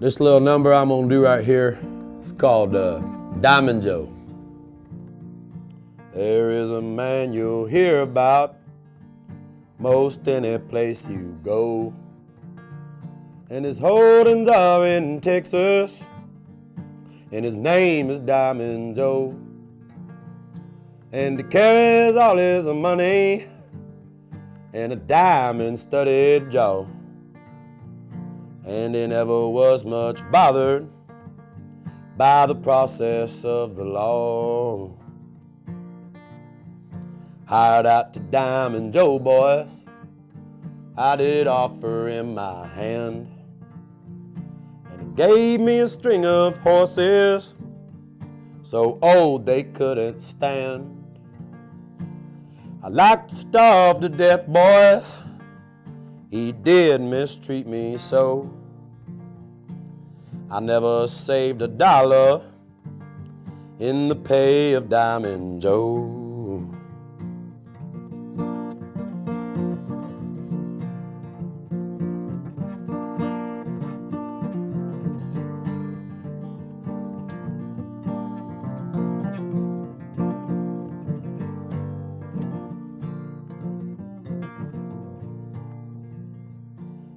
This little number I'm gonna do right here is called Diamond Joe. There is a man you'll hear about most any place you go, and his holdings are in Texas, and his name is Diamond Joe. And he carries all his money in a diamond-studded jaw. And he never was much bothered by the process of the law. Hired out to Diamond Joe, boys, I did offer him my hand. And he gave me a string of horses so old they couldn't stand. I like to starve to death, boys. He did mistreat me so. I never saved a dollar in the pay of Diamond Joe.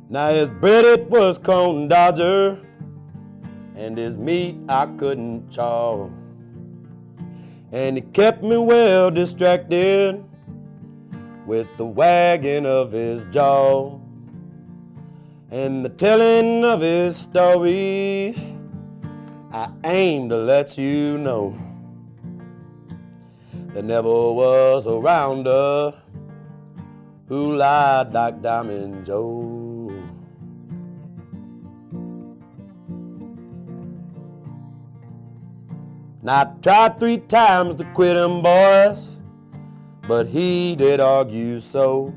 Now his bread it was Cone Dodger, and his meat I couldn't chaw. And he kept me well distracted with the wagging of his jaw and the telling of his stories. I aim to let you know there never was a rounder who lied like Diamond Joe. And I tried 3 times to quit him, boys, but he did argue so.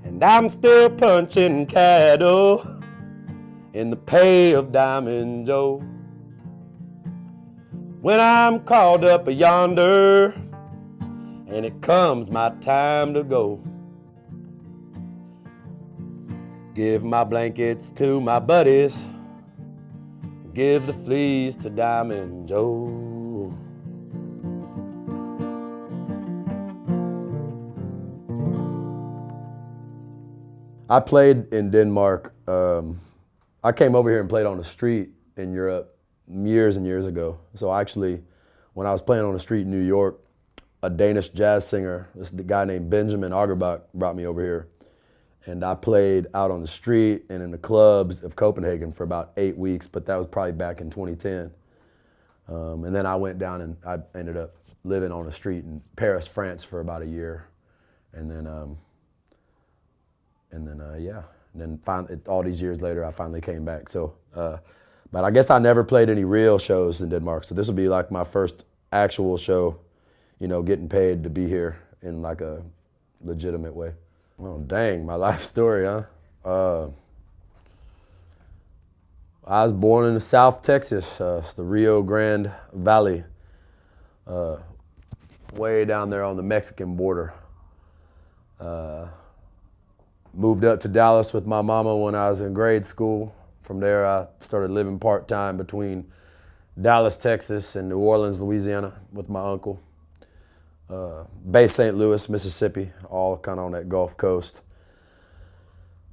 And I'm still punching cattle in the pay of Diamond Joe. When I'm called up yonder and it comes my time to go, give my blankets to my buddies, give the fleas to Diamond Joe. I played in Denmark. I came over here and played on the street in Europe years and years ago. So actually, when I was playing on the street in New York, a Danish jazz singer, this guy named Benjamin Augerbach, brought me over here. And I played out on the street and in the clubs of Copenhagen for about 8 weeks, but that was probably back in 2010. And then I went down and I ended up living on the street in Paris, France for about a year. And then finally, all these years later, I finally came back. So, but I guess I never played any real shows in Denmark. So this will be like my first actual show, you know, getting paid to be here in like a legitimate way. Oh, dang, my life story, huh? I was born in South Texas, it's the Rio Grande Valley, way down there on the Mexican border. Moved up to Dallas with my mama when I was in grade school. From there, I started living part-time between Dallas, Texas, and New Orleans, Louisiana with my uncle. Bay St. Louis, Mississippi, all kind of on that Gulf Coast.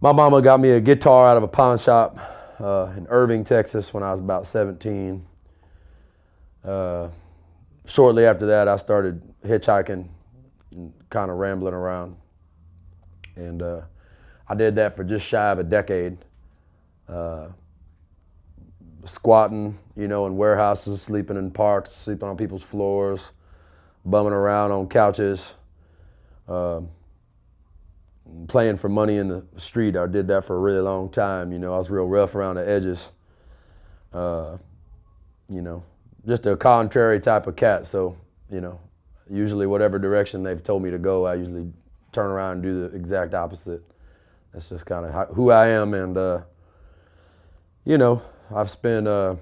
My mama got me a guitar out of a pawn shop in Irving, Texas when I was about 17. Shortly after that, I started hitchhiking and kind of rambling around. And I did that for just shy of a decade. Squatting, you know, in warehouses, sleeping in parks, sleeping on people's floors, bumming around on couches, playing for money in the street. I did that for a really long time. You know, I was real rough around the edges. You know, just a contrary type of cat. So, you know, usually whatever direction they've told me to go, I usually turn around and do the exact opposite. That's just kind of who I am. And, you know, I've spent a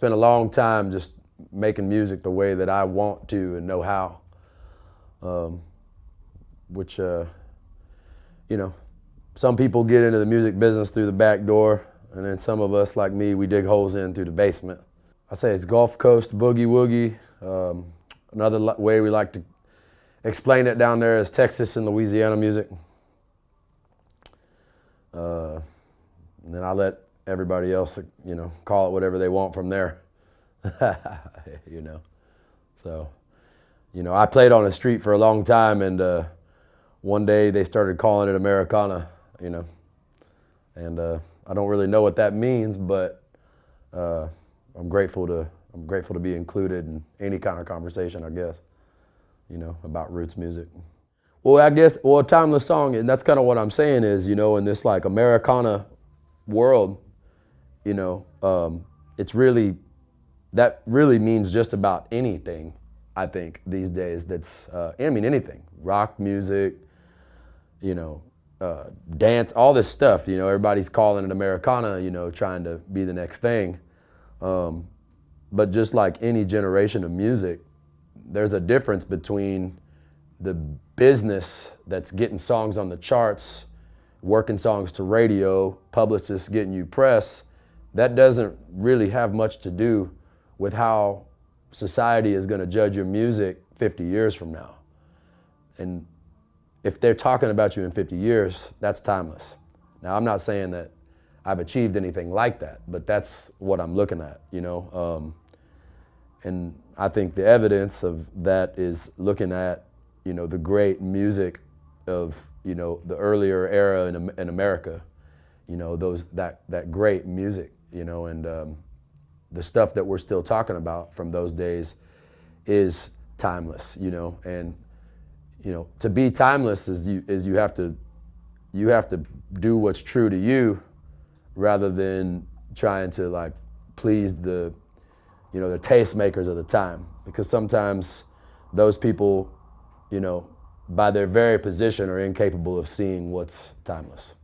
long time just making music the way that I want to and know how, which, you know, some people get into the music business through the back door, and then some of us, like me, we dig holes in through the basement. I say it's Gulf Coast boogie woogie. Another way we like to explain it down there is Texas and Louisiana music. And then I let everybody else, call it whatever they want from there. So, I played on the street for a long time, and one day they started calling it Americana, and I don't really know what that means, but I'm grateful to be included in any kind of conversation, I guess, about roots music. Well, a timeless song, and that's kind of what I'm saying is, in this like Americana world, it's really, that really means just about anything, I think, these days. That's, anything, rock music, dance, all this stuff, everybody's calling it Americana, trying to be the next thing. But just like any generation of music, there's a difference between the business that's getting songs on the charts, working songs to radio, publicists getting you press. That doesn't really have much to do with how society is going to judge your music 50 years from now. And if they're talking about you in 50 years, that's timeless. Now, I'm not saying that I've achieved anything like that, but that's what I'm looking at, and I think the evidence of that is looking at, the great music of, the earlier era in America, that great music, and the stuff that we're still talking about from those days is timeless, and to be timeless is you have to do what's true to you, rather than trying to like please the tastemakers of the time, because sometimes those people, by their very position, are incapable of seeing what's timeless.